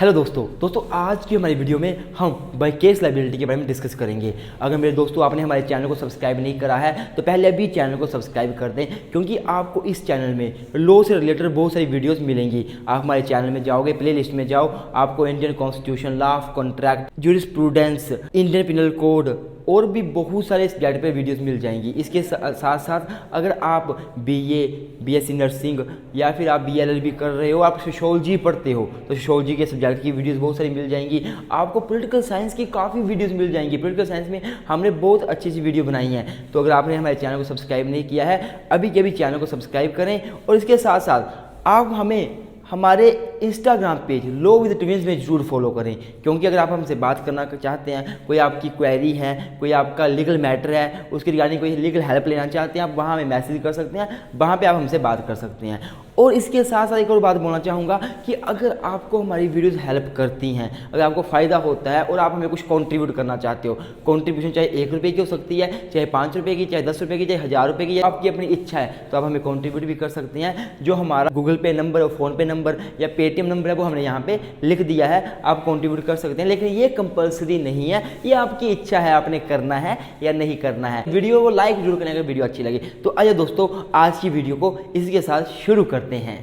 Hello दोस्तों आज की हमारी वीडियो में हम बाय केस लायबिलिटी के बारे में डिस्कस करेंगे। अगर मेरे दोस्तों आपने हमारे चैनल को सब्सक्राइब नहीं करा है तो पहले अभी चैनल को सब्सक्राइब कर दें, क्योंकि आपको इस चैनल में लॉ से रिलेटेड बहुत सारी वीडियोस मिलेंगी। आप हमारे चैनल में जाओगे, प्ले लिस्ट में जाओ, आपको Indian constitution, law of contract, jurisprudence, Indian penal code और भी बहुत सारे सब्जेक्ट पे वीडियोस मिल जाएंगी। इसके साथ साथ अगर आप बीएससी नर्सिंग या फिर आप बीएलएलबी कर रहे हो, आप सोशियोलॉजी पढ़ते हो तो सोशियोलॉजी के सब्जेक्ट की वीडियोस बहुत सारी मिल जाएंगी। आपको पॉलिटिकल साइंस की काफ़ी वीडियोस मिल जाएंगी। पॉलिटिकल साइंस में हमने बहुत अच्छी अच्छी वीडियो बनाई हैं। तो अगर आपने हमारे चैनल को सब्सक्राइब नहीं किया है, अभी के अभी चैनल को सब्सक्राइब करें। और इसके साथ साथ आप हमें हमारे Instagram page law with twins में जरूर फॉलो करें, क्योंकि अगर आप हमसे बात करना चाहते हैं, कोई आपकी क्वेरी है, कोई आपका लीगल मैटर है, उसके रिगार्डिंग कोई लीगल हेल्प लेना चाहते हैं, आप वहाँ हमें मैसेज कर सकते हैं, वहाँ पे आप हमसे बात कर सकते हैं। और इसके साथ साथ एक और बात बोलना चाहूँगा कि अगर आपको हमारी वीडियोस हेल्प करती हैं, अगर आपको फ़ायदा होता है और आप हमें कुछ कंट्रीब्यूट करना चाहते हो, कंट्रीब्यूशन चाहे 1 रुपये की हो सकती है, चाहे 5 रुपये की, चाहे 10 रुपये की, चाहे 1000 रुपये की, आपकी अपनी इच्छा है तो आप हमें कंट्रीब्यूट भी कर सकते हैं। जो हमारा गूगल पे नंबर और फ़ोन पे नंबर या पेटीएम नंबर है वो हमने यहाँ पे लिख दिया है, आप कंट्रीब्यूट कर सकते हैं। लेकिन ये कंपलसरी नहीं है, ये आपकी इच्छा है, आपने करना है या नहीं करना है। वीडियो को लाइक जरूर करें अगर वीडियो अच्छी लगी तो। आइए दोस्तों आज की वीडियो को इसके साथ शुरू करते हैं।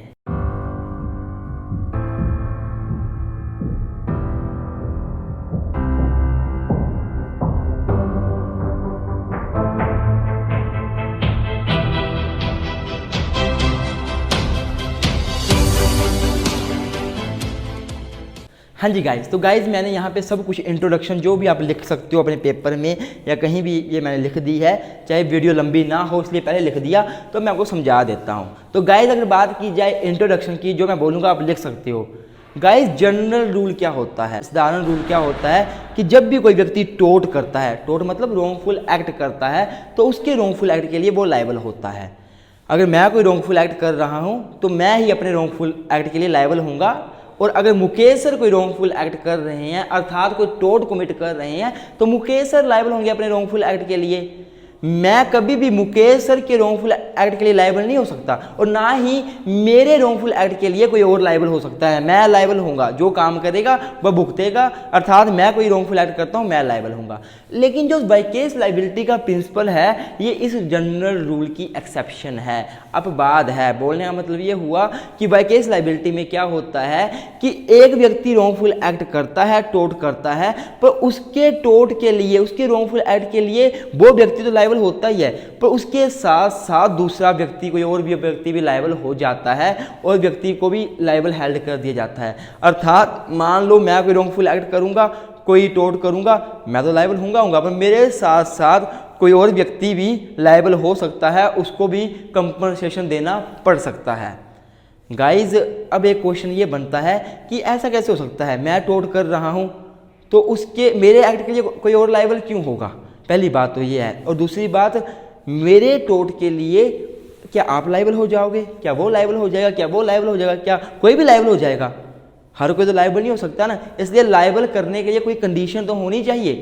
हाँ जी गाइज, तो गाइज मैंने यहाँ पे सब कुछ इंट्रोडक्शन जो भी आप लिख सकते हो अपने पेपर में या कहीं भी, ये मैंने लिख दी है। चाहे वीडियो लंबी ना हो इसलिए पहले लिख दिया, तो मैं आपको समझा देता हूँ। तो गाइज अगर बात की जाए इंट्रोडक्शन की, जो मैं बोलूँगा आप लिख सकते हो। गाइज जनरल रूल क्या होता है, साधारण रूल क्या होता है कि जब भी कोई व्यक्ति टोट करता है, टोट मतलब रॉन्गफुल एक्ट करता है, तो उसके रॉन्गफुल एक्ट के लिए वो लायबल होता है। अगर मैं कोई रॉन्गफुल एक्ट कर रहा हूँ तो मैं ही अपने रॉन्गफुल एक्ट के लिए लायबल होऊंगा। और अगर मुकेश सर कोई रॉन्गफुल एक्ट कर रहे हैं, अर्थात कोई टोट कमिट कर रहे हैं, तो मुकेश सर लायबल होंगे अपने रॉन्गफुल एक्ट के लिए। मैं कभी भी मुकेश सर के रॉन्गफुल एक्ट के लिए लायबल नहीं हो सकता, और ना ही मेरे रॉन्गफुल एक्ट के लिए कोई और लायबल हो सकता है। मैं लायबल होऊंगा, जो काम करेगा वह भुगतेगा, अर्थात मैं कोई रॉन्गफुल एक्ट करता हूं मैं लायबल होऊंगा। लेकिन जो बाय केस लायबिलिटी का प्रिंसिपल है, ये इस जनरल रूल की एक्सेप्शन है, अपवाद है। बोलने का मतलब ये हुआ कि बाय केस लायबिलिटी में क्या होता है कि एक व्यक्ति रॉन्गफुल एक्ट करता है, टोट करता है, पर उसके टोट के लिए, उसके रॉन्गफुल एक्ट के लिए वो व्यक्ति तो लायबल होता ही है, पर उसके साथ साथ दूसरा व्यक्ति, कोई और भी व्यक्ति भी लायबल हो जाता है और व्यक्ति को भी लायबल हेल्ड कर दिया जाता है। अर्थात मान लो मैं कोई रॉन्गफुल एक्ट करूंगा, कोई टोट करूंगा, मैं तो लायबल होऊंगा, पर मेरे साथ साथ कोई और व्यक्ति भी लायबल हो सकता है, उसको भी कंपनसेशन देना पड़ सकता है। गाइज अब एक क्वेश्चन ये बनता है कि ऐसा कैसे हो सकता है, मैं टोट कर रहा हूं तो उसके मेरे एक्ट के लिए कोई और लायबल क्यों होगा? पहली बात तो ये है। और दूसरी बात, मेरे टोट के लिए क्या आप लायबल हो जाओगे? क्या वो लायबल हो जाएगा? क्या वो लायबल हो जाएगा? क्या कोई भी लायबल हो जाएगा? हर कोई तो लायबल नहीं हो सकता ना, इसलिए लायबल करने के लिए कोई कंडीशन तो होनी चाहिए।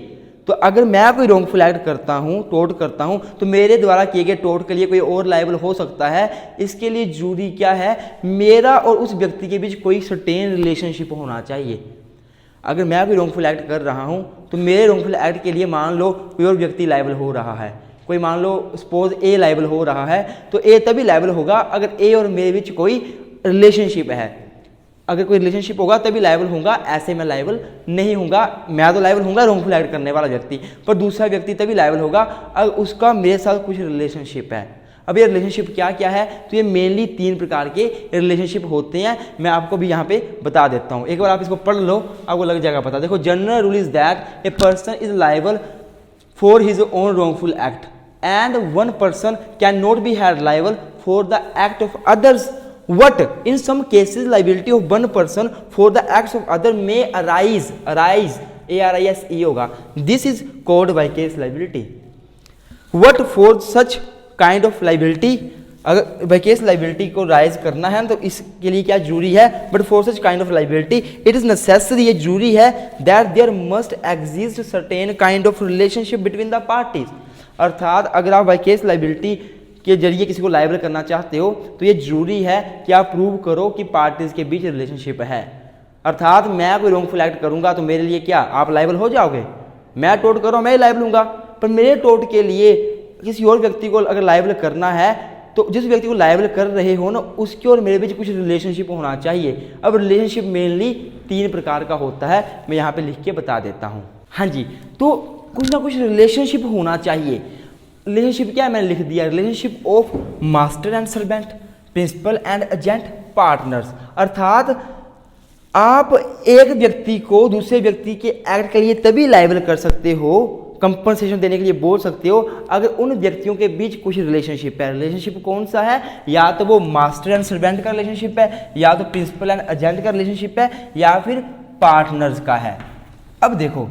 तो अगर मैं कोई रॉन्गफुल एक्ट करता हूँ, टोट करता हूँ, तो मेरे द्वारा किए गए टोट के लिए कोई और लायबल हो सकता है। इसके लिए जरूरी क्या है, मेरा और उस व्यक्ति के बीच कोई सर्टेन रिलेशनशिप होना चाहिए। अगर मैं कोई रॉन्गफुल एक्ट कर रहा हूँ तो मेरे रॉन्गफुल एक्ट के लिए मान लो कोई और व्यक्ति लायबल हो रहा है, कोई मान लो सपोज ए लायबल हो रहा है, तो ए तभी लायबल होगा अगर ए और मेरे बीच कोई रिलेशनशिप है। अगर कोई रिलेशनशिप होगा तभी लायबल होगा, ऐसे मैं लायबल नहीं होऊंगा। मैं तो लायबल होऊंगा रॉन्गफुल एक्ट करने वाला व्यक्ति, पर दूसरा व्यक्ति तभी लायबल होगा अगर उसका मेरे साथ कुछ रिलेशनशिप है। अब ये रिलेशनशिप क्या क्या है, तो ये मेनली 3 प्रकार के रिलेशनशिप होते हैं। मैं आपको भी यहाँ पे बता देता हूँ, एक बार आप इसको पढ़ लो, आपको लग जाएगा पता। देखो, general rule is that a person is liable for his own wrongful act and one person can not be held liable for the act of others, What in some cases liability of one person for the acts of other may arise ARISE होगा। This is called by case liability. What for such kind of liability, अगर by case liability को rise करना है तो इसके लिए क्या जरूरी है, but for such kind of liability it is necessary, ये जरूरी है that there must exist certain kind of relationship between the parties। अर्थात अगर आप by case liability के जरिए किसी को लायबल करना चाहते हो तो ये जरूरी है कि आप प्रूव करो कि पार्टीज के बीच रिलेशनशिप है। अर्थात मैं कोई रॉन्गफुल एक्ट करूंगा तो मेरे लिए क्या आप लायबल हो जाओगे? मैं टोट कर रहा हूँ, मैं ही लायबल हूँगा। पर मेरे टोट के लिए किसी और व्यक्ति को अगर लायबल करना है तो जिस व्यक्ति को लायबल कर रहे हो ना, उसके और मेरे बीच कुछ रिलेशनशिप होना चाहिए। अब रिलेशनशिप मेनली 3 प्रकार का होता है, मैं यहाँ पे लिख के बता देता हूँ। हाँ जी, तो कुछ ना कुछ रिलेशनशिप होना चाहिए। रिलेशनशिप क्या है मैंने लिख दिया, relationship of master and servant, principal and agent, partners. अर्थात आप एक व्यक्ति को दूसरे व्यक्ति के एक्ट के लिए तभी लायबल कर सकते हो, कंपनसेशन देने के लिए बोल सकते हो, अगर उन व्यक्तियों के बीच कुछ रिलेशनशिप है। रिलेशनशिप कौन सा है? या तो वो मास्टर एंड सर्वेंट का रिलेशनशिप है, या तो प्रिंसिपल एंड एजेंट का रिलेशनशिप है, या फिर पार्टनर्स का है। अब देखो,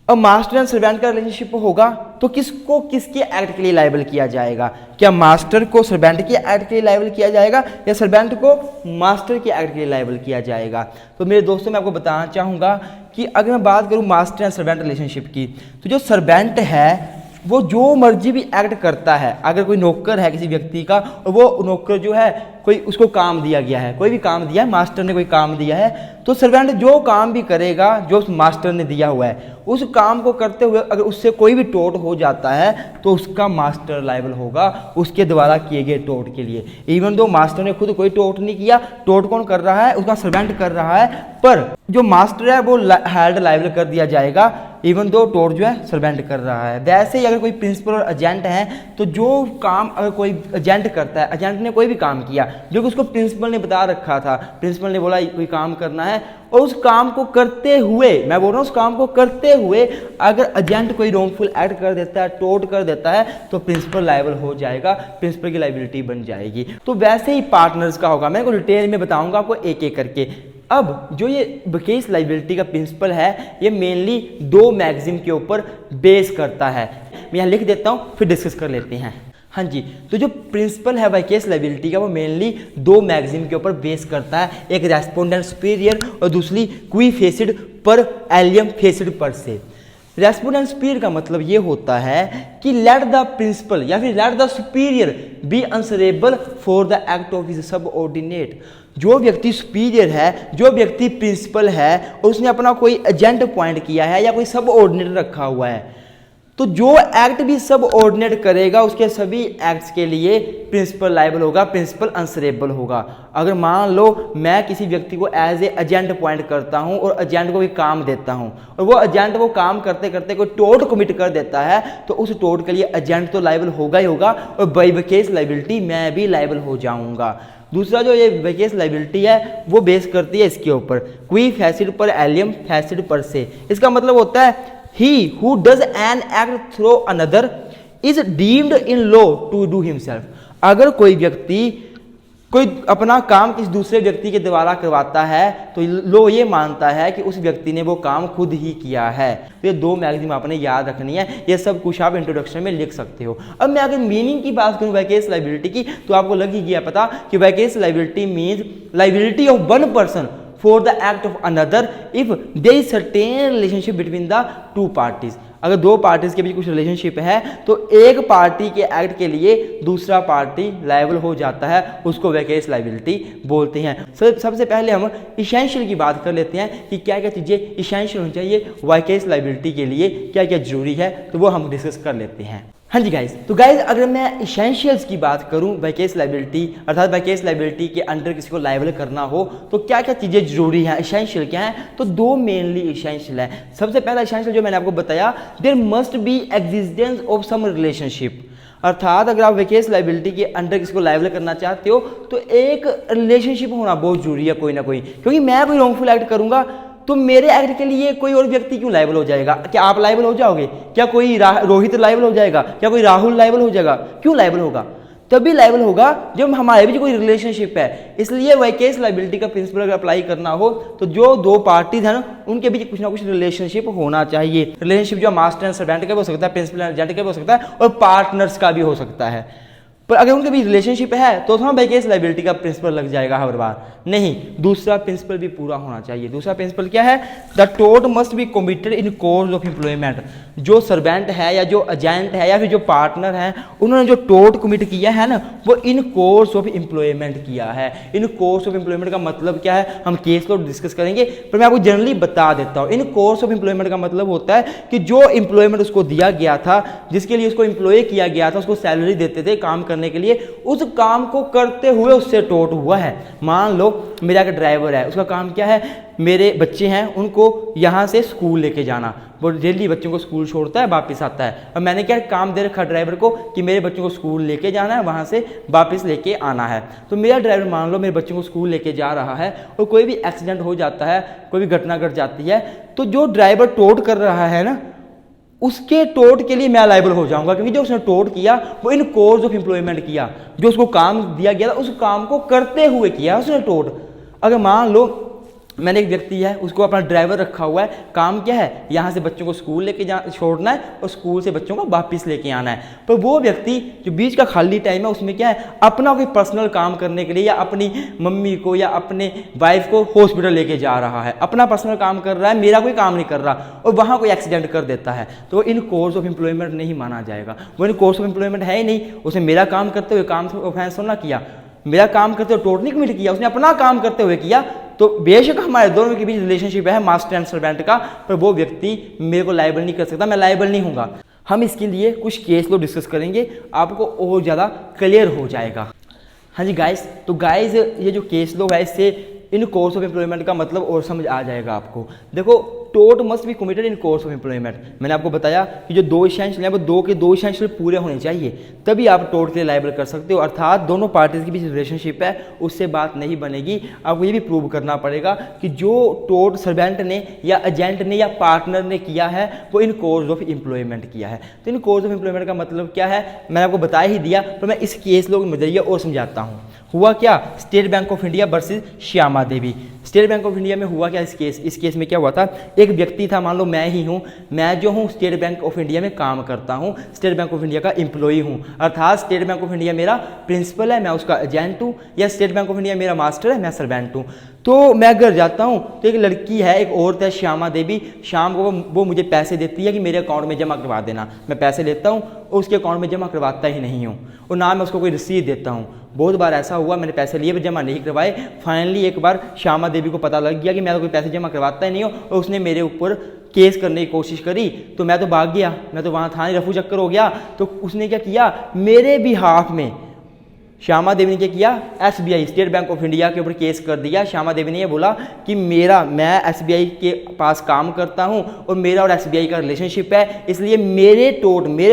अब मास्टर एंड सर्वेंट का रिलेशनशिप होगा तो किसको किसके एक्ट के लिए लायबल किया जाएगा? क्या मास्टर को सर्वेंट के एक्ट के लिए लायबल किया जाएगा या सर्वेंट को मास्टर के एक्ट के लिए लायबल किया जाएगा? तो मेरे दोस्तों मैं आपको बताना चाहूँगा कि अगर मैं बात करूँ मास्टर एंड सर्वेंट रिलेशनशिप की, तो जो सर्वेंट है वो जो मर्जी भी एक्ट करता है। अगर कोई नौकर है किसी व्यक्ति का और वो नौकर जो है कोई उसको काम दिया गया है, कोई भी काम दिया है, मास्टर ने कोई काम दिया है, तो सर्वेंट जो काम भी करेगा जो उस मास्टर ने दिया हुआ है, उस काम को करते हुए अगर उससे कोई भी टोट हो जाता है तो उसका मास्टर लायबल होगा उसके द्वारा किए गए टोट के लिए। इवन दो मास्टर ने खुद कोई टोट नहीं किया, टोट कौन कर रहा है? उसका सर्वेंट कर रहा है, पर जो मास्टर है वो हेल्ड लायबल कर दिया जाएगा, इवन दो टोट जो है सर्वेंट कर रहा है। वैसे ही अगर कोई प्रिंसिपल और एजेंट है तो जो काम अगर कोई एजेंट करता है, एजेंट ने कोई भी काम किया जो कि उसको प्रिंसिपल ने बता रखा था, प्रिंसिपल ने बोला कोई काम करना है और उस काम को करते हुए, मैं बोल रहा हूँ उस काम को करते हुए अगर एजेंट कोई रॉन्गफुल एक्ट कर देता है, टोट कर देता है, तो प्रिंसिपल लायबल हो जाएगा, प्रिंसिपल की लायबिलिटी बन जाएगी। तो वैसे ही पार्टनर्स का होगा, मैं को डिटेल में बताऊंगा आपको एक एक करके। अब जो ये विकेस लायबिलिटी का प्रिंसिपल है ये मेनली 2 मैगजीम के ऊपर बेस करता है। मैं यहाँ लिख देता हूँ फिर डिस्कस कर लेते हैं। हाँ जी, तो जो प्रिंसिपल है विकेस लायबिलिटी का वो मेनली 2 मैगजीम के ऊपर बेस करता है, एक रेस्पोंडेंट सुपीरियर और दूसरी क्वी फेसिड पर एलियम फेसिड पर से। रेस्पोंडेंट सुपीरियर का मतलब ये होता है कि लेट द प्रिंसिपल या फिर let the superior B answerable for the act of his subordinate. जो व्यक्ति सुपीरियर है, जो व्यक्ति प्रिंसिपल है और उसने अपना कोई एजेंट अपॉइंट किया है या कोई सबऑर्डिनेट रखा हुआ है, तो जो एक्ट भी सबऑर्डिनेट करेगा उसके सभी एक्ट्स के लिए प्रिंसिपल लायबल होगा, प्रिंसिपल आंसरेबल होगा। अगर मान लो मैं किसी व्यक्ति को एज ए एजेंट अपॉइंट करता हूं और एजेंट को भी काम देता हूं और वो एजेंट वो काम करते करते कोई टोट कमिट कर देता है, तो उस टोट के लिए एजेंट तो लायबल होगा ही होगा और बाय विकेस लायबिलिटी मैं भी लायबल हो जाऊंगा। दूसरा जो ये विकेस लायबिलिटी है वो बेस करती है इसके ऊपर क्वी फेसिड पर एलियम फेसिड पर से। इसका मतलब होता है he who does an act through another is deemed in law to do himself। अगर कोई व्यक्ति कोई अपना काम किसी दूसरे व्यक्ति के द्वारा करवाता है तो लो ये मानता है कि उस व्यक्ति ने वो काम खुद ही किया है। तो ये 2 मैगजीम आपने याद रखनी है, ये सब कुछ आप इंट्रोडक्शन में लिख सकते हो। अब मैं अगर मीनिंग की बात करूं विकेस लायबिलिटी की तो आपको लग ही गया पता कि vicarious liability means liability of one person for the act of another if there is certain relationship between the 2 parties। अगर 2 पार्टीज के बीच कुछ रिलेशनशिप है तो एक पार्टी के एक्ट के लिए दूसरा पार्टी लायबल हो जाता है, उसको विकेस लायबिलिटी बोलते हैं। सबसे पहले हम इसेंशियल की बात कर लेते हैं कि क्या क्या चीज़ें इसेंशियल होनी चाहिए विकेस लायबिलिटी के लिए, क्या क्या जरूरी है, तो वो हम डिस्कस कर लेते हैं। हाँ जी गाइज, तो गाइज अगर मैं इसेंशियल्स की बात करूं विकेस लायबिलिटी अर्थात विकेस लायबिलिटी के अंडर किसी को लायबल करना हो तो क्या क्या चीज़ें जरूरी हैं, इसेंशियल क्या है, तो 2 मेनली इसेंशियल है। सबसे पहला इसेंशियल जो मैंने आपको बताया, there must be existence of some relationship. अर्थात अगर आप विकेस लायबिलिटी के अंडर किसी को लायबल करना चाहते हो तो एक रिलेशनशिप होना बहुत जरूरी है कोई ना कोई, क्योंकि मैं कोई रॉन्गफुल एक्ट करूंगा तो मेरे एक्ट के लिए कोई और व्यक्ति क्यों लायबल हो जाएगा? क्या आप लायबल हो जाओगे? क्या कोई रोहित लायबल हो जाएगा? क्या कोई राहुल लायबल हो जाएगा? क्यों लायबल होगा? तभी लायबल होगा जब हमारे बीच कोई रिलेशनशिप है। इसलिए विकेस लायबिलिटी का प्रिंसिपल अगर अप्लाई करना हो तो जो 2 पार्टीज हैं ना उनके बीच कुछ ना कुछ रिलेशनशिप होना चाहिए। रिलेशनशिप जो मास्टर एंड सर्वेंट का भी हो सकता है, प्रिंसिपल एंड एजेंट का भी हो सकता है और पार्टनर्स का भी हो सकता है। पर अगर उनके बीच रिलेशनशिप है तो थोड़ा बाई केस लाइबिलिटी का प्रिंसिपल लग जाएगा हर बार, नहीं, दूसरा प्रिंसिपल भी पूरा होना चाहिए। दूसरा प्रिंसिपल क्या है, द टोट must be committed in course of employment. जो सर्वेंट है या जो एजेंट है या फिर जो पार्टनर है, उन्होंने जो टोट कमिट किया है ना, वो इन कोर्स ऑफ एम्प्लॉयमेंट किया है। इन कोर्स ऑफ एम्प्लॉयमेंट का मतलब क्या है, हम केस को डिस्कस करेंगे, पर मैं आपको जनरली बता देता हूँ। इन कोर्स ऑफ एम्प्लॉयमेंट का मतलब होता है कि जो एम्प्लॉयमेंट उसको दिया गया था, जिसके लिए उसको एम्प्लॉय किया गया था, उसको सैलरी देते थे काम करने के लिए, उस काम को करते हुए उससे टोट हुआ है। मान लो मेरा एक ड्राइवर है, उसका काम क्या है, मेरे बच्चे हैं उनको यहाँ से स्कूल लेके जाना, वो डेली बच्चों को स्कूल छोड़ता है, वापस आता है। अब मैंने क्या काम दे रखा ड्राइवर को कि मेरे बच्चों को स्कूल लेके जाना है, वहाँ से वापस लेके आना है। तो मेरा ड्राइवर मान लो मेरे बच्चों को स्कूल लेके जा रहा है और कोई भी एक्सीडेंट हो जाता है, कोई भी घटना घट जाती है, तो जो ड्राइवर टोट कर रहा है ना, उसके टोट के लिए मैं लायबल हो जाऊंगा, क्योंकि जो उसने टोट किया वो इन कोर्स ऑफ एम्प्लॉयमेंट किया, जो उसको काम दिया गया था उस काम को करते हुए किया उसने टोट। अगर मान लो मैंने एक व्यक्ति है, उसको अपना ड्राइवर रखा हुआ है, काम क्या है, यहाँ से बच्चों को स्कूल लेके छोड़ना है और स्कूल से बच्चों को वापस लेके आना है, पर वो व्यक्ति जो बीच का खाली टाइम है उसमें क्या है, अपना कोई पर्सनल काम करने के लिए या अपनी मम्मी को या अपने वाइफ को हॉस्पिटल लेके जा रहा है, अपना पर्सनल काम कर रहा है, मेरा कोई काम नहीं कर रहा, और वहाँ कोई एक्सीडेंट कर देता है, तो इन कोर्स ऑफ एम्प्लॉयमेंट नहीं माना जाएगा। वो इन कोर्स ऑफ एम्प्लॉयमेंट है ही नहीं, उसने मेरा काम करते हुए काम ऑफेंस ना किया, मेरा काम करते हुए टोट नहीं कमिट किया, उसने अपना काम करते हुए किया। तो बेशक हमारे दोनों के बीच रिलेशनशिप है मास्टर एंड सर्वेंट का, पर वो व्यक्ति मेरे को लायबल नहीं कर सकता, मैं लायबल नहीं हूँगा। हम इसके लिए कुछ केस लो डिस्कस करेंगे, आपको और ज़्यादा क्लियर हो जाएगा। हाँ जी गाइस, तो गाइस ये जो केस लो है, इससे इन कोर्स ऑफ एम्प्लॉयमेंट का मतलब और समझ आ जाएगा आपको। देखो, टोट must be committed in course of employment. मैंने आपको बताया कि जो दो इसेंशियल है वो दो के दो इसेंशियल पूरे होने चाहिए, तभी आप टोट के लिए लायबल कर सकते हो। अर्थात दोनों पार्टीज के बीच रिलेशनशिप है, उससे बात नहीं बनेगी। आपको ये भी प्रूव करना पड़ेगा कि जो टोट सर्वेंट ने या एजेंट ने या पार्टनर ने किया है वो इन कोर्स ऑफ एम्प्लॉयमेंट किया है। तो इन कोर्स ऑफ एम्प्लॉयमेंट का मतलब क्या है मैंने आपको बता ही दिया, पर मैं इस केस लो के नजरिए और समझाता हूँ। हुआ क्या, state bank of India versus Shyama Devi. State bank of India में हुआ क्या, इस केस में क्या हुआ था, एक व्यक्ति था, मान लो मैं ही हूँ, मैं जो हूँ स्टेट बैंक ऑफ इंडिया में काम करता हूँ, स्टेट बैंक ऑफ इंडिया का एम्प्लॉई हूँ, अर्थात स्टेट बैंक ऑफ इंडिया मेरा प्रिंसिपल है, मैं उसका एजेंट हूँ, या स्टेट बैंक ऑफ इंडिया मेरा मास्टर है, मैं सर्वेंट हूँ। तो मैं घर जाता हूँ तो एक लड़की है, एक औरत है श्यामा देवी, शाम को वो मुझे पैसे देती है कि मेरे अकाउंट में जमा करवा देना। मैं पैसे लेता हूँ और उसके अकाउंट में जमा करवाता ही नहीं हूँ, और ना मैं उसको कोई रसीद देता हूँ। बहुत बार ऐसा हुआ, मैंने पैसे लिए पर जमा नहीं करवाए। फाइनली एक बार श्यामा देवी को पता लग गया कि मैं तो कोई पैसे जमा करवाता ही नहीं हूँ, और उसने मेरे ऊपर केस करने की कोशिश करी। तो मैं तो भाग गया, मैं तो वहाँ थाने रफू चक्कर हो गया। तो उसने क्या किया, मेरे भी हाथ में श्यामा देवी ने क्या किया, SBI state bank of India के ऊपर केस कर दिया। श्यामा देवी ने ये बोला कि मैं एसबीआई के पास काम करता हूं और मेरा और एसबीआई का रिलेशनशिप है, इसलिए मेरे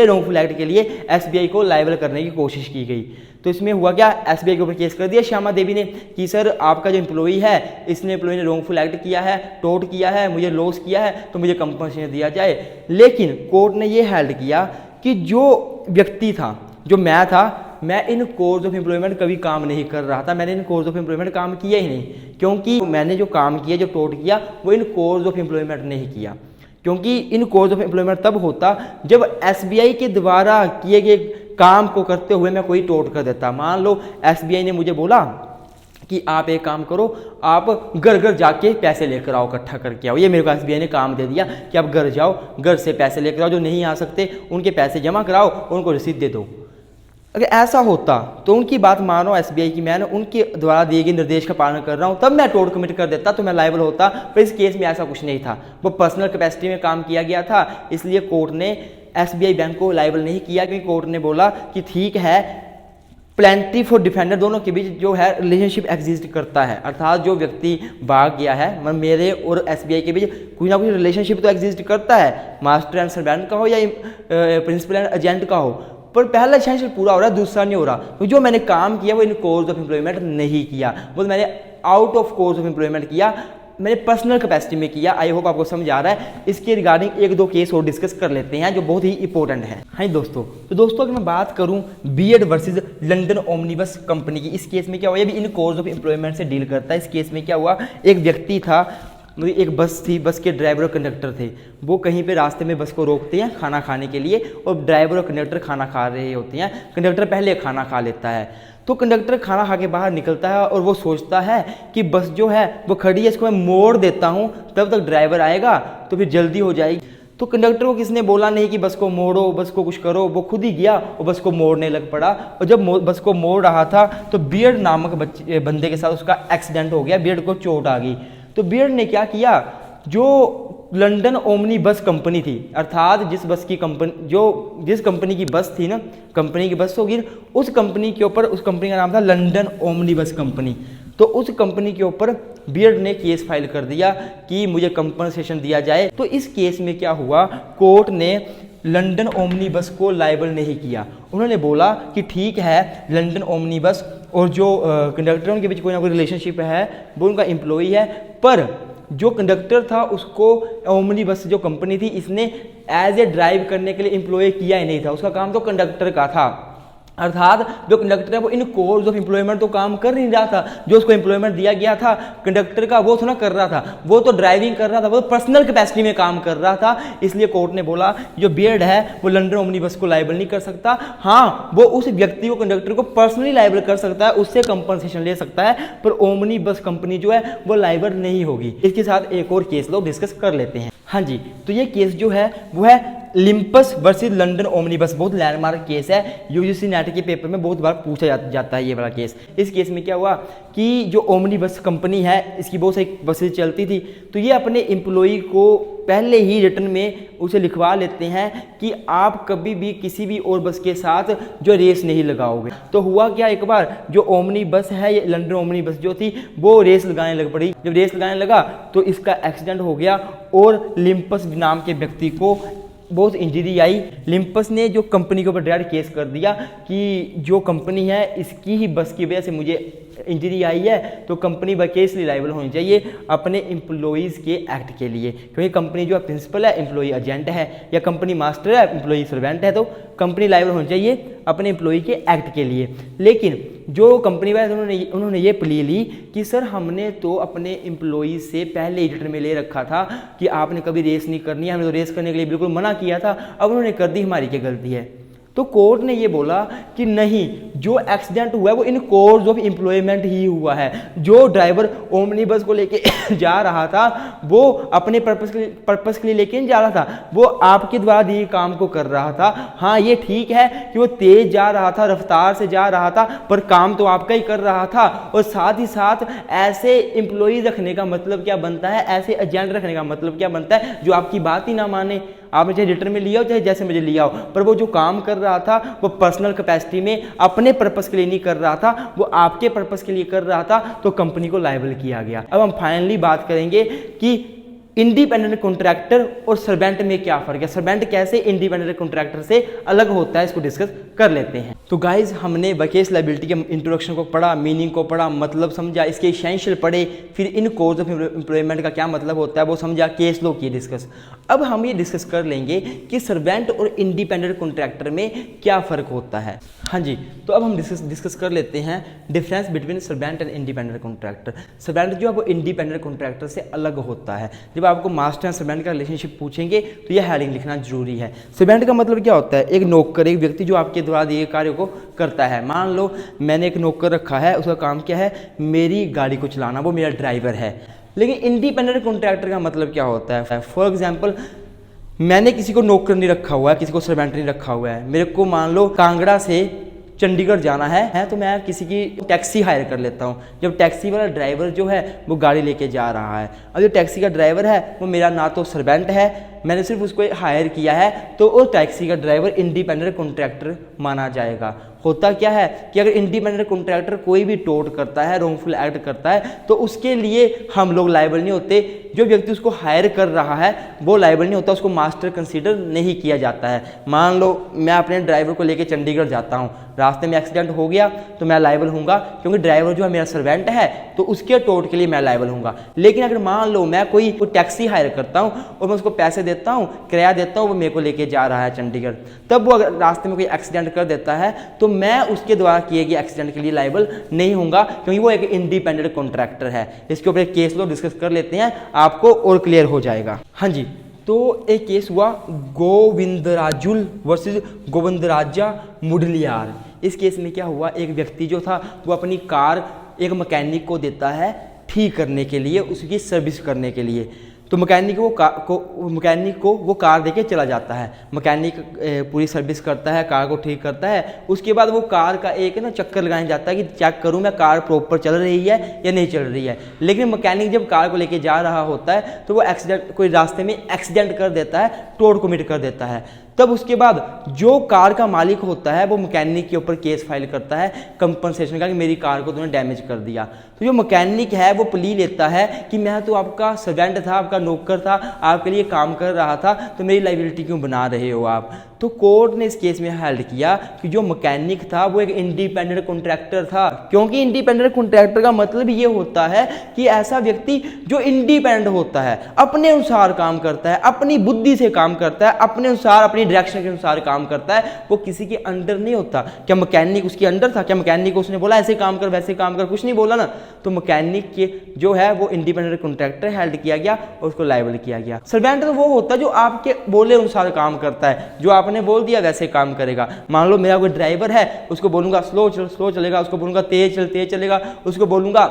रॉन्गफुल एक्ट के लिए एसबीआई को लायबल करने की कोशिश की गई। तो इसमें हुआ क्या, एसबीआई के ऊपर केस कर दिया श्यामा देवी ने कि सर आपका जो एम्प्लॉई है, इसने एम्प्लॉई ने रॉन्गफुल एक्ट किया है, टोट किया है, मुझे लॉस किया है, तो मुझे कंपनसेशन दिया जाए। लेकिन कोर्ट ने ये हेल्ड किया कि जो व्यक्ति था, जो मैं था, मैं इन कोर्स ऑफ एम्प्लॉयमेंट कभी काम नहीं कर रहा था, मैंने इन कोर्स ऑफ एम्प्लॉयमेंट काम किया ही नहीं, क्योंकि मैंने जो काम किया, जो टोट किया, वो इन कोर्स ऑफ एम्प्लॉयमेंट नहीं किया। क्योंकि इन कोर्स ऑफ एम्प्लॉयमेंट तब होता जब एसबीआई के द्वारा किए गए काम को करते हुए मैं कोई टोट कर देता। मान लो एसबीआई ने मुझे बोला कि आप एक काम करो, आप घर घर जाके पैसे लेकर आओ, इकट्ठा करके आओ। ये मेरे को एसबीआई ने काम दे दिया कि आप घर जाओ, घर से पैसे लेकर आओ, जो नहीं आ सकते उनके पैसे जमा कराओ और उनको रसीद दे दो। अगर ऐसा होता तो उनकी बात मानो एसबीआई की, मैं उनके द्वारा दिए गए निर्देश का पालन कर रहा हूँ, तब मैं टोट कमिट कर देता तो मैं लायबल होता। पर इस केस में ऐसा कुछ नहीं था, वो पर्सनल कैपेसिटी में काम किया गया था, इसलिए कोर्ट ने एसबीआई बैंक को लायबल नहीं किया, क्योंकि कोर्ट ने बोला कि ठीक है, प्लेंटिफ और डिफेंडर दोनों के बीच जो है रिलेशनशिप एग्जिस्ट करता है, अर्थात जो व्यक्ति भाग गया है, मतलब मेरे और एसबीआई के बीच कुछ ना कुछ रिलेशनशिप तो एग्जिस्ट करता है, मास्टर एंड सर्वेंट का हो या प्रिंसिपल एंड एजेंट का हो, पर पहला एसेंशियल पूरा हो रहा है, दूसरा नहीं हो रहा। तो जो मैंने काम किया वो इन कोर्स ऑफ एम्प्लॉयमेंट नहीं किया, वो मैंने out of course of employment किया, मैंने पर्सनल कैपेसिटी में किया। आई होप आपको समझ आ रहा है। इसके रिगार्डिंग एक दो केस और डिस्कस कर लेते हैं जो बहुत ही इंपॉर्टेंट है। हाँ दोस्तों, तो दोस्तों अगर मैं बात करूं BEd versus London omnibus company की, इस केस में क्या हुआ, ये भी इन कोर्स ऑफ एम्प्लॉयमेंट से डील करता है। इस केस में क्या हुआ, एक व्यक्ति था, मतलब एक बस थी, बस के ड्राइवर और कंडक्टर थे। वो कहीं पे रास्ते में बस को रोकते हैं खाना खाने के लिए, और ड्राइवर और कंडक्टर खाना खा रहे होते हैं। कंडक्टर पहले खाना खा लेता है, तो कंडक्टर खाना खा के बाहर निकलता है और वो सोचता है कि बस जो है वो खड़ी है, इसको मैं मोड़ देता हूँ, तब तक ड्राइवर आएगा तो फिर जल्दी हो जाएगी। तो कंडक्टर को किसने बोला नहीं कि बस को मोड़ो, बस को कुछ करो, वो खुद ही गया और बस को मोड़ने लग पड़ा। और जब बस को मोड़ रहा था तो बियर्ड नामक बंदे के साथ उसका एक्सीडेंट हो गया, बियर्ड को चोट आ गई। तो बियर्ड ने क्या किया, जो लंदन ओमनी बस कंपनी थी, अर्थात जिस कंपनी की बस थी ना, कंपनी की बस होगी, उस कंपनी के ऊपर, उस कंपनी का नाम था लंदन ओमनी बस कंपनी। तो उस कंपनी के ऊपर बियर्ड ने केस फाइल कर दिया कि मुझे कंपनसेशन दिया जाए। तो इस केस में क्या हुआ, कोर्ट ने लंदन ओमनी बस को लायबल नहीं किया। उन्होंने बोला कि ठीक है, लंदन ओमनी बस और जो कंडक्टर उनके बीच कोई ना कोई रिलेशनशिप है, वो उनका एम्प्लॉई है, पर जो कंडक्टर था उसको ओमनी बस जो कंपनी थी, इसने एज ए ड्राइव करने के लिए एम्प्लॉय किया ही नहीं था। उसका काम तो कंडक्टर का था, अर्थात जो कंडक्टर है वो इन कोर्स ऑफ एम्प्लॉयमेंट तो काम कर नहीं रहा था। जो उसको एम्प्लॉयमेंट दिया गया था कंडक्टर का, वो थोड़ा कर रहा था, वो तो ड्राइविंग कर रहा था, वो पर्सनल कैपेसिटी में काम कर रहा था। इसलिए कोर्ट ने बोला जो बियर्ड है वो लंदन ओमनी बस को लायबल नहीं कर सकता। हाँ, वो उस व्यक्ति को, कंडक्टर को पर्सनली लायबल कर सकता है, उससे कंपनसेशन ले सकता है, पर ओमनी बस कंपनी जो है वो लायबल नहीं होगी। इसके साथ एक और केस लोग डिस्कस कर लेते हैं। हाँ जी, तो ये केस जो है वो है लिम्पस वर्सेस लंदन ओमनी बस। बहुत लैंडमार्क केस है, यूजीसी नेट के पेपर में बहुत बार पूछा जाता है ये वाला केस। इस केस में क्या हुआ कि जो ओमनी बस कंपनी है, इसकी बहुत सारी बसेज चलती थी, तो ये अपने एम्प्लॉई को पहले ही रिटर्न में उसे लिखवा लेते हैं कि आप कभी भी किसी भी और बस के साथ जो रेस नहीं लगाओगे। तो हुआ क्या, एक बार जो ओमनी बस है, ये लंदन ओमनी बस जो थी, वो रेस लगाने लग पड़ी। जब रेस लगाने लगा तो इसका एक्सीडेंट हो गया और लिम्पस नाम के व्यक्ति को बहुत इंजरी आई। लिम्पस ने जो कंपनी के ऊपर डायरेक्ट केस कर दिया कि जो कंपनी है इसकी ही बस की वजह से मुझे इंजरी आई है, तो कंपनी वकेसली लायबल होनी चाहिए अपने एम्प्लॉइज़ के एक्ट के लिए, क्योंकि कंपनी जो है प्रिंसिपल है, एम्प्लॉई एजेंट है, या कंपनी मास्टर है, एम्प्लॉई सर्वेंट है, तो कंपनी लायबल होनी चाहिए अपने एम्प्लॉई के एक्ट के लिए। लेकिन जो कंपनी वाले उन्होंने ये प्ली ली कि सर हमने तो अपने एम्प्लॉई से पहले ही रिटर्न में ले रखा था कि आपने कभी रेस नहीं करनी है, हमने तो रेस करने के लिए बिल्कुल मना किया था, अब उन्होंने कर दी, हमारी क्या गलती है। तो कोर्ट ने ये बोला कि नहीं, जो एक्सीडेंट हुआ है वो इन कोर्स ऑफ एम्प्लॉयमेंट ही हुआ है। जो ड्राइवर ओमनी बस को लेके जा रहा था वो अपने पर्पस के लिए लेके नहीं जा रहा था, वो आपके द्वारा दिए काम को कर रहा था। हाँ, ये ठीक है कि वो तेज जा रहा था, रफ्तार से जा रहा था, पर काम तो आपका ही कर रहा था। और साथ ही साथ ऐसे एम्प्लॉई रखने का मतलब क्या बनता है, ऐसे एजेंट रखने का मतलब क्या बनता है जो आपकी बात ही ना माने। आपने चाहे रिटर्न में लिया हो, चाहे जैसे मुझे लिया हो, पर वो जो काम कर रहा था वो पर्सनल कैपेसिटी में अपने पर्पस के लिए नहीं कर रहा था, वो आपके पर्पस के लिए कर रहा था, तो कंपनी को लायबल किया गया। अब हम फाइनली बात करेंगे कि इंडिपेंडेंट कॉन्ट्रैक्टर और सर्वेंट में क्या फर्क है, सर्वेंट कैसे इंडिपेंडेंट कॉन्ट्रैक्टर से अलग होता है, इसको डिस्कस कर लेते हैं। तो गाइज, हमने वकेस लायबिलिटी के इंट्रोडक्शन को पढ़ा, मीनिंग को पढ़ा, मतलब समझा, इसके एसेंशियल पढ़े, फिर इन कोर्स ऑफ एम्प्लॉयमेंट का क्या मतलब होता है वो समझा, केस लो किए डिस्कस। अब हम ये डिस्कस कर लेंगे कि सर्वेंट और इंडिपेंडेंट कॉन्ट्रैक्टर में क्या फ़र्क होता है। हाँ जी, तो अब हम डिस्कस कर लेते हैं difference between servant and independent contractor. Servant जो है वो इंडिपेंडेंट कॉन्ट्रैक्टर से अलग होता है। जब आपको मास्टर एंड सर्वेंट का रिलेशनशिप पूछेंगे तो यह हेडिंग लिखना जरूरी है। सर्वेंट का मतलब क्या होता है, एक नौकर, एक व्यक्ति जो आपके द्वारा दिए कार्य को करता है। मान लो मैंने एक नौकर रखा है, उसका काम क्या है, मेरी गाड़ी को चलाना, वो मेरा ड्राइवर है। लेकिन इंडिपेंडेंट कॉन्ट्रैक्टर का मतलब क्या होता है, फॉर एग्जाम्पल मैंने किसी को नौकर नहीं रखा हुआ है, किसी को सर्वेंट नहीं रखा हुआ है, मेरे को मान लो कांगड़ा से चंडीगढ़ जाना है तो मैं किसी की टैक्सी हायर कर लेता हूँ। जब टैक्सी वाला ड्राइवर जो है वो गाड़ी लेके जा रहा है, अब जो टैक्सी का ड्राइवर है वो मेरा ना तो सर्वेंट है, मैंने सिर्फ उसको हायर किया है, तो वो टैक्सी का ड्राइवर इंडिपेंडेंट कॉन्ट्रैक्टर माना जाएगा। होता क्या है कि अगर इंडिपेंडेंट कॉन्ट्रैक्टर कोई भी टोट करता है, रॉन्गफुल एक्ट करता है, तो उसके लिए हम लोग लायबल नहीं होते। जो व्यक्ति उसको हायर कर रहा है वो लायबल नहीं होता, उसको मास्टर कंसीडर नहीं किया जाता है। मान लो मैं अपने ड्राइवर को लेकर चंडीगढ़ जाता हूँ, रास्ते में एक्सीडेंट हो गया तो मैं लायबल हूँगा, क्योंकि ड्राइवर जो है मेरा सर्वेंट है, तो उसके टोट के लिए मैं लायबल हूँगा। लेकिन अगर मान लो मैं कोई टैक्सी हायर करता हूँ और मैं उसको पैसे देता हूँ, किराया देता हूँ, वो मेरे को लेके जा रहा है चंडीगढ़। तब वो अगर रास्ते में कोई एक्सीडेंट कर देता है तो मैं उसके द्वारा किए गए एक्सीडेंट के लिए लायबल नहीं होऊंगा, क्योंकि वो एक इंडिपेंडेंट कॉन्ट्रैक्टर है। इसके ऊपर एक केस लो डिस्कस कर लेते हैं, आपको और क्लियर हो जाएगा। हाँ जी, तो एक केस हुआ गोविंदराजुल वर्सेस गोविंदराजा मुडलियार। इस केस में क्या हुआ, एक व्यक्ति जो था वो अपनी कार एक मैकेनिक को देता है ठीक करने के लिए, उसकी सर्विस करने के लिए। तो मैकेनिक को वो कार देके चला जाता है। मैकेनिक पूरी सर्विस करता है, कार को ठीक करता है। उसके बाद वो कार का एक ना चक्कर लगाने जाता है कि चेक करूं मैं कार प्रॉपर चल रही है या नहीं चल रही है। लेकिन मैकेनिक जब कार को लेके जा रहा होता है तो वो कोई रास्ते में एक्सीडेंट कर देता है, टोट कमिट कर देता है। तब उसके बाद जो कार का मालिक होता है वो मैकेनिक के ऊपर केस फाइल करता है कंपनसेशन का, कि मेरी कार को तुमने डैमेज कर दिया। तो जो मैकेनिक है वो प्ली लेता है कि मैं तो आपका सर्वेंट था, आपका नौकर था, आपके लिए काम कर रहा था, तो मेरी लाइबिलिटी क्यों बना रहे हो आप। तो कोर्ट ने इस केस में हेल्ड किया कि जो मैकेनिक था वो एक इंडिपेंडेंट कॉन्ट्रैक्टर था, क्योंकि इंडिपेंडेंट कॉन्ट्रैक्टर का मतलब ये होता है कि ऐसा व्यक्ति जो इंडिपेंडेंट होता है, अपने अनुसार काम करता है, अपनी बुद्धि से काम करता है, अपने अनुसार अपनी डायरेक्शन के अनुसार काम करता है, वो किसी के अंडर नहीं होता। क्या मैकेनिक उसके अंडर था? क्या मैकेनिक को उसने बोला ऐसे काम कर वैसे काम कर? कुछ नहीं बोला ना। तो मैकेनिक के जो है वो इंडिपेंडेंट कॉन्ट्रैक्टर हेल्ड किया गया और उसको लायबल किया गया। सर्वेंट तो वो होता है जो आपके बोले अनुसार काम करता है, जो आपने बोल दिया वैसे काम करेगा। मान लो मेरा कोई ड्राइवर है, उसको बोलूंगा स्लो चलेगा, उसको बोलूंगा तेज चलेगा, उसको बोलूंगा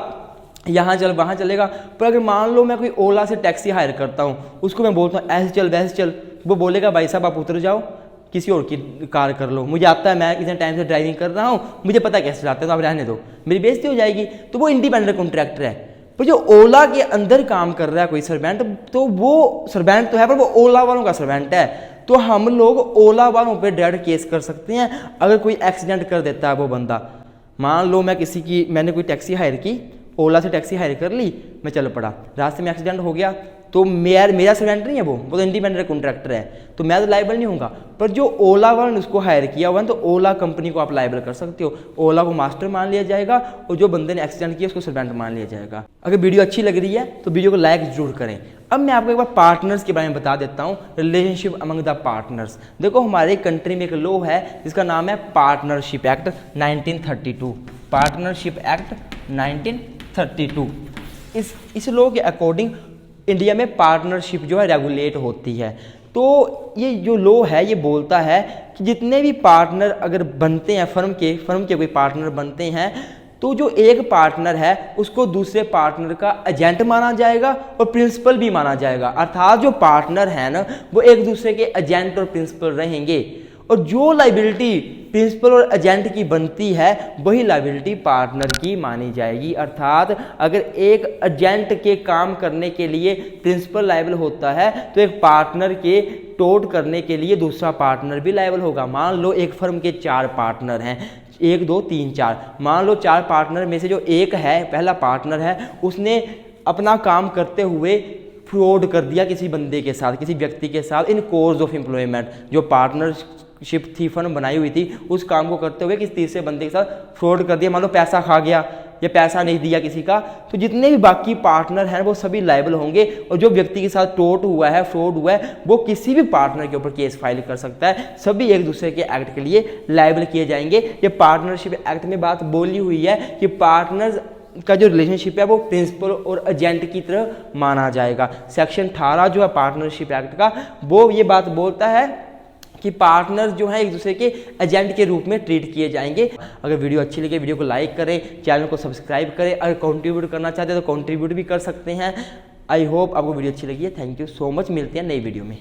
यहाँ चल वहाँ चलेगा। पर अगर मान लो मैं कोई ओला से टैक्सी हायर करता हूँ, उसको मैं बोलता हूँ ऐसे चल वैसे चल, वो बोलेगा भाई साहब आप उतर जाओ, किसी और की कार कर लो, मुझे आता है, मैं इतने टाइम से ड्राइविंग कर रहा हूँ, मुझे पता कैसे चलाते हैं, तो आप रहने दो, मेरी बेइज्जती हो जाएगी। तो वो इंडिपेंडेंट कॉन्ट्रैक्टर है। पर जो ओला के अंदर काम कर रहा है कोई सर्वेंट, तो वो सर्वेंट तो है पर वो ओला वालों का सर्वेंट है। तो हम लोग ओला वालों पे डायरेक्ट केस कर सकते हैं अगर कोई एक्सीडेंट कर देता है वो बंदा। मान लो मैंने कोई टैक्सी हायर की, ओला से टैक्सी हायर कर ली, मैं चल पड़ा, रास्ते में एक्सीडेंट हो गया, तो मेरा सर्वेंट नहीं है, वो तो इंडिपेंडेंट कॉन्ट्रैक्टर है, तो मैं तो लायबल नहीं होऊंगा। पर जो ओला वाले ने उसको हायर किया हुआ है तो ओला कंपनी को आप लायबल कर सकते हो। ओला को मास्टर मान लिया जाएगा और जो बंदे ने एक्सीडेंट किया उसको सर्वेंट मान लिया जाएगा। अगर वीडियो अच्छी लग रही है तो वीडियो को लाइक जरूर करें। अब मैं आपको एक बार पार्टनर्स के बारे में बता देता हूँ, रिलेशनशिप अमंग द पार्टनर्स। देखो हमारे कंट्री में एक लॉ है जिसका नाम है पार्टनरशिप एक्ट 1932। Partnership act 1932। इस लॉ के अकॉर्डिंग इंडिया में पार्टनरशिप जो है रेगुलेट होती है। तो ये जो लॉ है ये बोलता है कि जितने भी पार्टनर अगर बनते हैं फर्म के कोई पार्टनर बनते हैं, तो जो एक पार्टनर है उसको दूसरे पार्टनर का एजेंट माना जाएगा और प्रिंसिपल भी माना जाएगा। अर्थात जो पार्टनर है ना वो एक दूसरे के एजेंट और प्रिंसिपल रहेंगे, और जो लाइबिलिटी प्रिंसिपल और एजेंट की बनती है वही लाइबिलिटी पार्टनर की मानी जाएगी। अर्थात अगर एक एजेंट के काम करने के लिए प्रिंसिपल लायबल होता है तो एक पार्टनर के टोट करने के लिए दूसरा पार्टनर भी लायबल होगा। मान लो एक फर्म के 4 पार्टनर हैं, 1 2 3 4। मान लो 4 पार्टनर में से जो एक है, पहला पार्टनर है, उसने अपना काम करते हुए फ्रॉड कर दिया किसी बंदे के साथ, किसी व्यक्ति के साथ इन कोर्स ऑफ एम्प्लॉयमेंट। जो पार्टनरशिप थी, फर्म बनाई हुई थी, उस काम को करते हुए किसी तीसरे बंदे के साथ फ्रॉड कर दिया। मान लो पैसा खा गया या पैसा नहीं दिया किसी का, तो जितने भी बाकी पार्टनर हैं वो सभी लायबल होंगे। और जो व्यक्ति के साथ टोट हुआ है, फ्रॉड हुआ है, वो किसी भी पार्टनर के ऊपर केस फाइल कर सकता है। सभी एक दूसरे के एक्ट के लिए लायबल किए जाएंगे। ये पार्टनरशिप एक्ट में बात बोली हुई है कि पार्टनर्स का जो रिलेशनशिप है वो प्रिंसिपल और एजेंट की तरह माना जाएगा। सेक्शन 18 जो है पार्टनरशिप एक्ट का, वो ये बात बोलता है कि पार्टनर जो है एक दूसरे के एजेंट के रूप में ट्रीट किए जाएंगे। अगर वीडियो अच्छी लगे वीडियो को लाइक करें, चैनल को सब्सक्राइब करें। अगर कंट्रीब्यूट करना चाहते हैं तो कंट्रीब्यूट भी कर सकते हैं। आई होप आपको वीडियो अच्छी लगी है। Thank you so much. मिलते हैं नई वीडियो में।